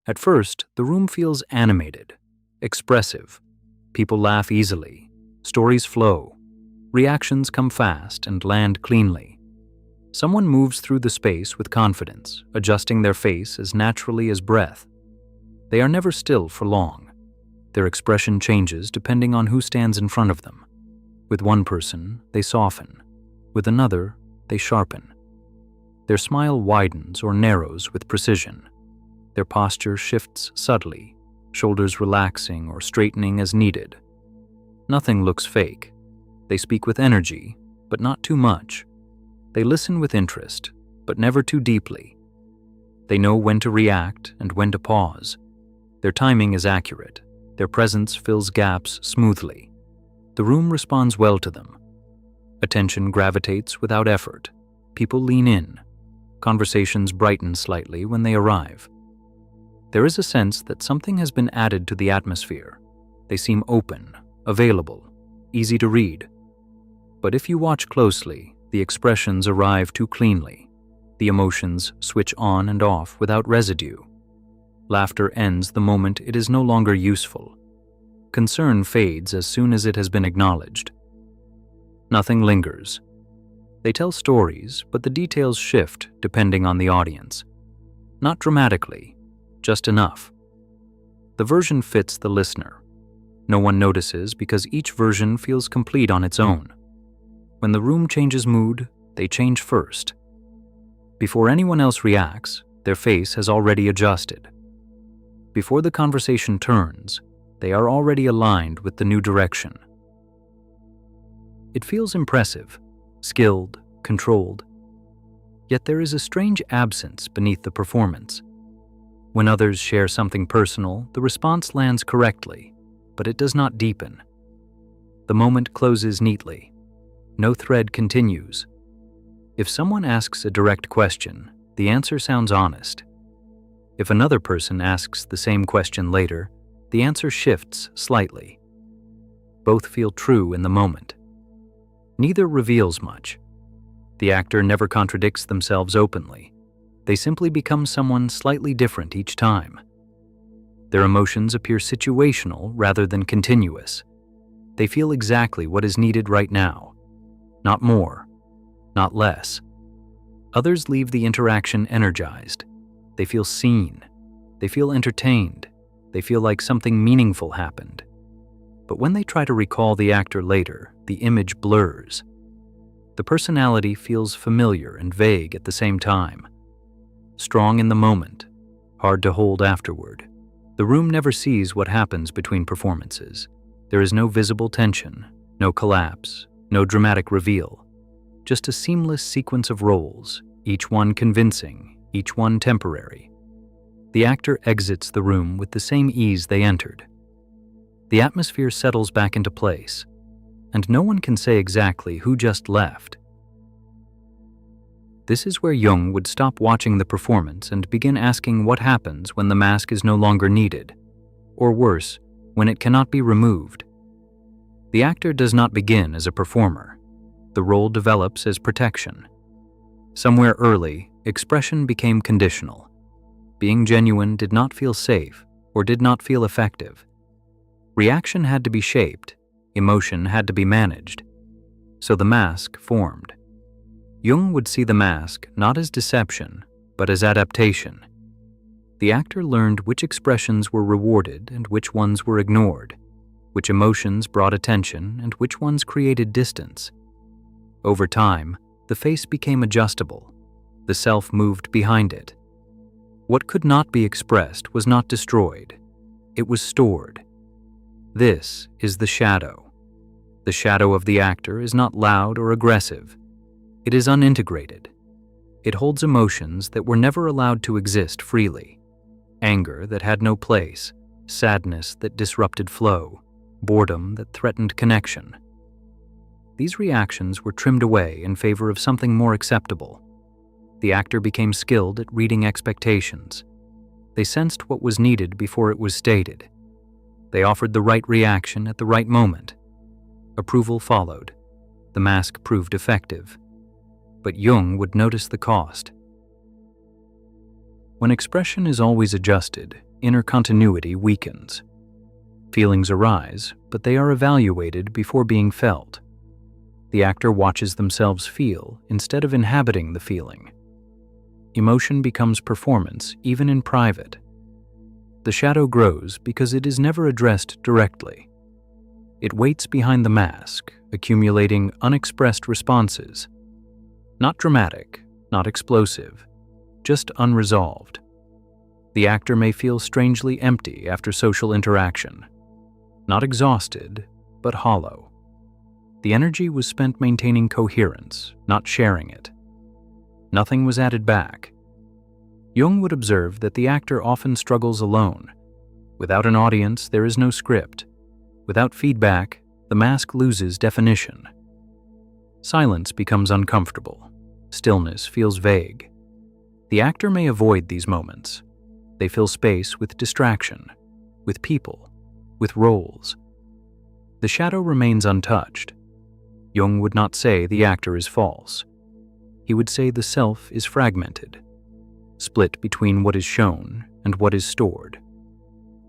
At first, the room feels animated, expressive. People laugh easily, stories flow, reactions come fast and land cleanly. Someone moves through the space with confidence, adjusting their face as naturally as breath. They are never still for long. Their expression changes depending on who stands in front of them. With one person, they soften. With another, they sharpen. Their smile widens or narrows with precision. Their posture shifts subtly, shoulders relaxing or straightening as needed. Nothing looks fake. They speak with energy, but not too much. They listen with interest, but never too deeply. They know when to react and when to pause. Their timing is accurate. Their presence fills gaps smoothly. The room responds well to them. Attention gravitates without effort. People lean in. Conversations brighten slightly when they arrive. There is a sense that something has been added to the atmosphere. They seem open, available, easy to read. But if you watch closely, the expressions arrive too cleanly. The emotions switch on and off without residue. Laughter ends the moment it is no longer useful. Concern fades as soon as it has been acknowledged. Nothing lingers. They tell stories, but the details shift depending on the audience. Not dramatically, just enough. The version fits the listener. No one notices because each version feels complete on its own. When the room changes mood, they change first. Before anyone else reacts, their face has already adjusted. Before the conversation turns, they are already aligned with the new direction. It feels impressive, skilled, controlled. Yet there is a strange absence beneath the performance. When others share something personal, the response lands correctly, but it does not deepen. The moment closes neatly. No thread continues. If someone asks a direct question, the answer sounds honest. If another person asks the same question later, the answer shifts slightly. Both feel true in the moment. Neither reveals much. The actor never contradicts themselves openly. They simply become someone slightly different each time. Their emotions appear situational rather than continuous. They feel exactly what is needed right now. Not more, not less. Others leave the interaction energized. They feel seen. They feel entertained. They feel like something meaningful happened. But when they try to recall the actor later, the image blurs. The personality feels familiar and vague at the same time. Strong in the moment, hard to hold afterward. The room never sees what happens between performances. There is no visible tension, no collapse, no dramatic reveal. Just a seamless sequence of roles, each one convincing, each one temporary. The actor exits the room with the same ease they entered. The atmosphere settles back into place, and no one can say exactly who just left. This is where Jung would stop watching the performance and begin asking what happens when the mask is no longer needed, or worse, when it cannot be removed. The actor does not begin as a performer. The role develops as protection. Somewhere early, expression became conditional. Being genuine did not feel safe or did not feel effective. Reaction had to be shaped, emotion had to be managed. So the mask formed. Jung would see the mask not as deception, but as adaptation. The actor learned which expressions were rewarded and which ones were ignored, which emotions brought attention and which ones created distance. Over time, the face became adjustable. The self moved behind it. What could not be expressed was not destroyed. It was stored. This is the shadow. The shadow of the actor is not loud or aggressive. It is unintegrated. It holds emotions that were never allowed to exist freely. Anger that had no place, sadness that disrupted flow, boredom that threatened connection. These reactions were trimmed away in favor of something more acceptable. The actor became skilled at reading expectations. They sensed what was needed before it was stated. They offered the right reaction at the right moment. Approval followed. The mask proved effective. But Jung would notice the cost. When expression is always adjusted, inner continuity weakens. Feelings arise, but they are evaluated before being felt. The actor watches themselves feel instead of inhabiting the feeling. Emotion becomes performance even in private. The shadow grows because it is never addressed directly. It waits behind the mask, accumulating unexpressed responses. Not dramatic, not explosive, just unresolved. The actor may feel strangely empty after social interaction. Not exhausted, but hollow. The energy was spent maintaining coherence, not sharing it. Nothing was added back. Jung would observe that the actor often struggles alone. Without an audience, there is no script. Without feedback, the mask loses definition. Silence becomes uncomfortable. Stillness feels vague. The actor may avoid these moments. They fill space with distraction, with people, with roles. The shadow remains untouched. Jung would not say the actor is false. He would say the self is fragmented, split between what is shown and what is stored.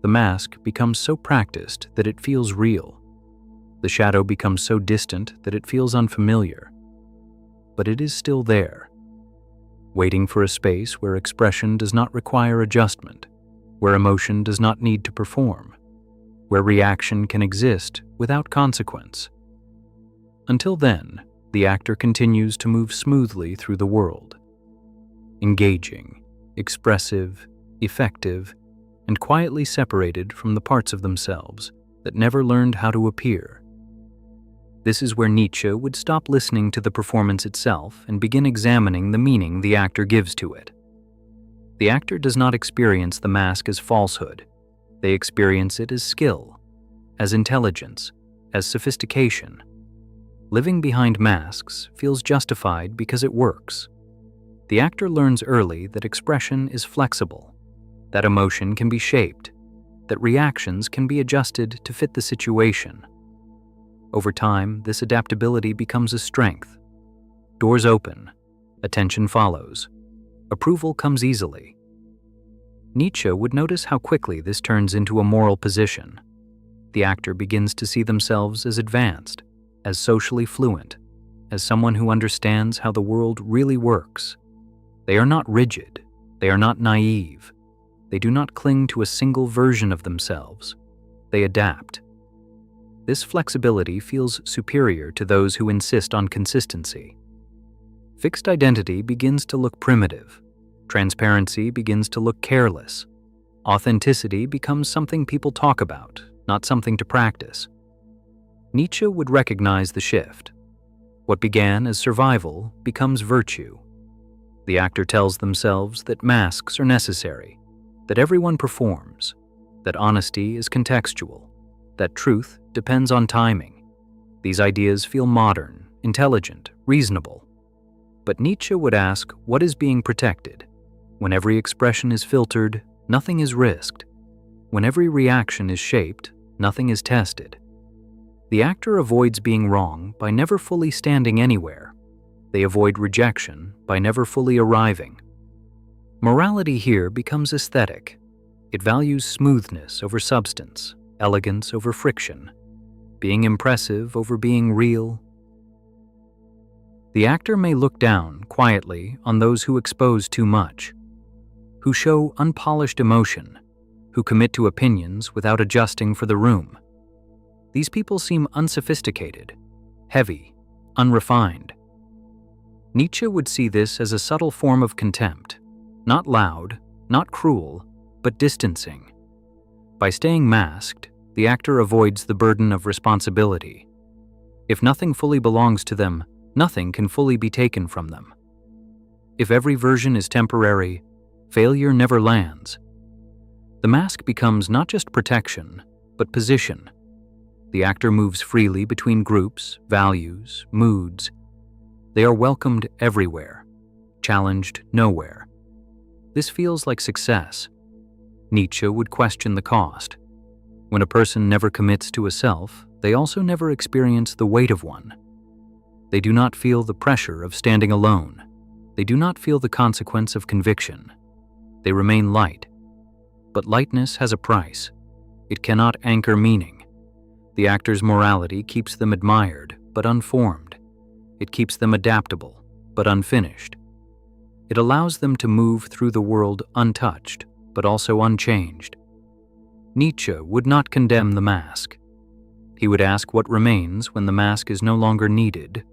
The mask becomes so practiced that it feels real. The shadow becomes so distant that it feels unfamiliar. But it is still there, waiting for a space where expression does not require adjustment, where emotion does not need to perform, where reaction can exist without consequence. Until then, the actor continues to move smoothly through the world, engaging, expressive, effective, and quietly separated from the parts of themselves that never learned how to appear. This is where Nietzsche would stop listening to the performance itself and begin examining the meaning the actor gives to it. The actor does not experience the mask as falsehood. They experience it as skill, as intelligence, as sophistication. Living behind masks feels justified because it works. The actor learns early that expression is flexible, that emotion can be shaped, that reactions can be adjusted to fit the situation. Over time, this adaptability becomes a strength. Doors open, attention follows, approval comes easily. Nietzsche would notice how quickly this turns into a moral position. The actor begins to see themselves as advanced, as socially fluent, as someone who understands how the world really works. They are not rigid, they are not naive. They do not cling to a single version of themselves. They adapt. This flexibility feels superior to those who insist on consistency. Fixed identity begins to look primitive. Transparency begins to look careless. Authenticity becomes something people talk about, not something to practice. Nietzsche would recognize the shift. What began as survival becomes virtue. The actor tells themselves that masks are necessary, that everyone performs, that honesty is contextual, that truth depends on timing. These ideas feel modern, intelligent, reasonable. But Nietzsche would ask, what is being protected? When every expression is filtered, nothing is risked. When every reaction is shaped, nothing is tested. The actor avoids being wrong by never fully standing anywhere. They avoid rejection by never fully arriving. Morality here becomes aesthetic. It values smoothness over substance, elegance over friction, being impressive over being real. The actor may look down quietly on those who expose too much, who show unpolished emotion, who commit to opinions without adjusting for the room. These people seem unsophisticated, heavy, unrefined. Nietzsche would see this as a subtle form of contempt, not loud, not cruel, but distancing. By staying masked, the actor avoids the burden of responsibility. If nothing fully belongs to them, nothing can fully be taken from them. If every version is temporary, failure never lands. The mask becomes not just protection, but position. The actor moves freely between groups, values, moods. They are welcomed everywhere, challenged nowhere. This feels like success. Nietzsche would question the cost. When a person never commits to a self, they also never experience the weight of one. They do not feel the pressure of standing alone. They do not feel the consequence of conviction. They remain light. But lightness has a price. It cannot anchor meaning. The actor's morality keeps them admired, but unformed. It keeps them adaptable, but unfinished. It allows them to move through the world untouched, but also unchanged. Nietzsche would not condemn the mask. He would ask what remains when the mask is no longer needed,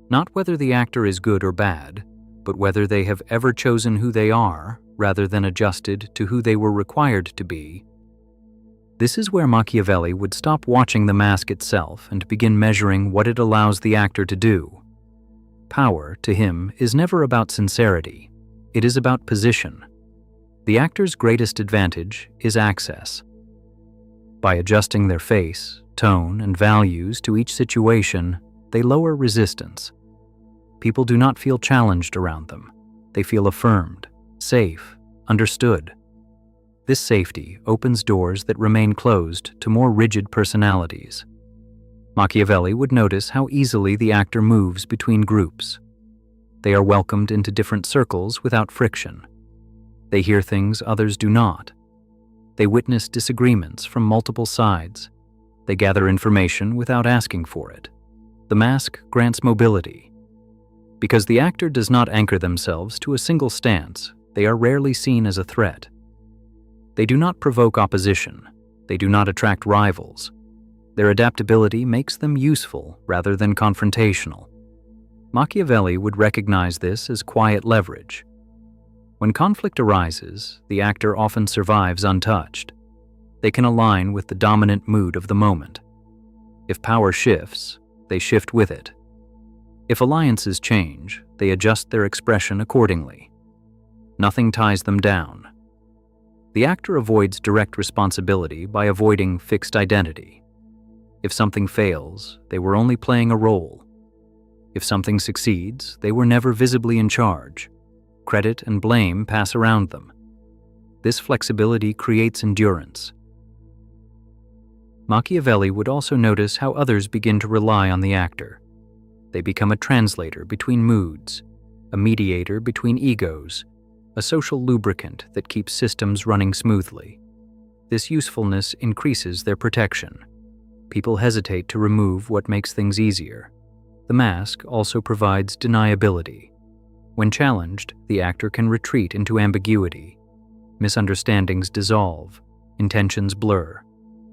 not whether the actor is good or bad, but whether they have ever chosen who they are rather than adjusted to who they were required to be. This is where Machiavelli would stop watching the mask itself and begin measuring what it allows the actor to do. Power, to him, is never about sincerity. It is about position. The actor's greatest advantage is access. By adjusting their face, tone, and values to each situation, they lower resistance. People do not feel challenged around them. They feel affirmed, safe, understood. This safety opens doors that remain closed to more rigid personalities. Machiavelli would notice how easily the actor moves between groups. They are welcomed into different circles without friction. They hear things others do not. They witness disagreements from multiple sides. They gather information without asking for it. The mask grants mobility. Because the actor does not anchor themselves to a single stance, they are rarely seen as a threat. They do not provoke opposition. They do not attract rivals. Their adaptability makes them useful rather than confrontational. Machiavelli would recognize this as quiet leverage. When conflict arises, the actor often survives untouched. They can align with the dominant mood of the moment. If power shifts, they shift with it. If alliances change, they adjust their expression accordingly. Nothing ties them down. The actor avoids direct responsibility by avoiding fixed identity. If something fails, they were only playing a role. If something succeeds, they were never visibly in charge. Credit and blame pass around them. This flexibility creates endurance. Machiavelli would also notice how others begin to rely on the actor. They become a translator between moods, a mediator between egos, a social lubricant that keeps systems running smoothly. This usefulness increases their protection. People hesitate to remove what makes things easier. The mask also provides deniability. When challenged, the actor can retreat into ambiguity. Misunderstandings dissolve, intentions blur,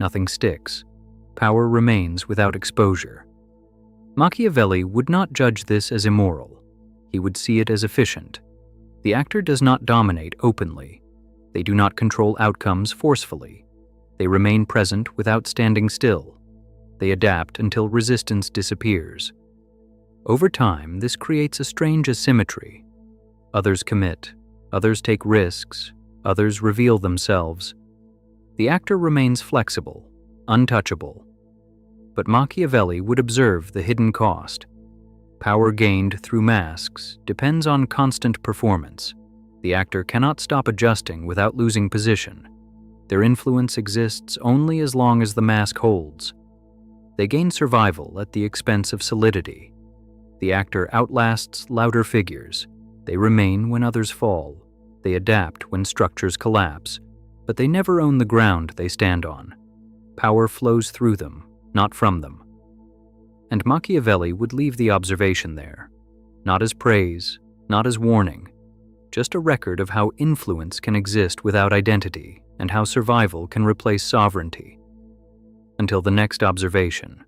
nothing sticks. Power remains without exposure. Machiavelli would not judge this as immoral. He would see it as efficient. The actor does not dominate openly. They do not control outcomes forcefully. They remain present without standing still. They adapt until resistance disappears. Over time, this creates a strange asymmetry. Others commit, others take risks, others reveal themselves. The actor remains flexible, untouchable. But Machiavelli would observe the hidden cost. Power gained through masks depends on constant performance. The actor cannot stop adjusting without losing position. Their influence exists only as long as the mask holds. They gain survival at the expense of solidity. The actor outlasts louder figures. They remain when others fall. They adapt when structures collapse, but they never own the ground they stand on. Power flows through them, not from them. And Machiavelli would leave the observation there, not as praise, not as warning, just a record of how influence can exist without identity and how survival can replace sovereignty. Until the next observation.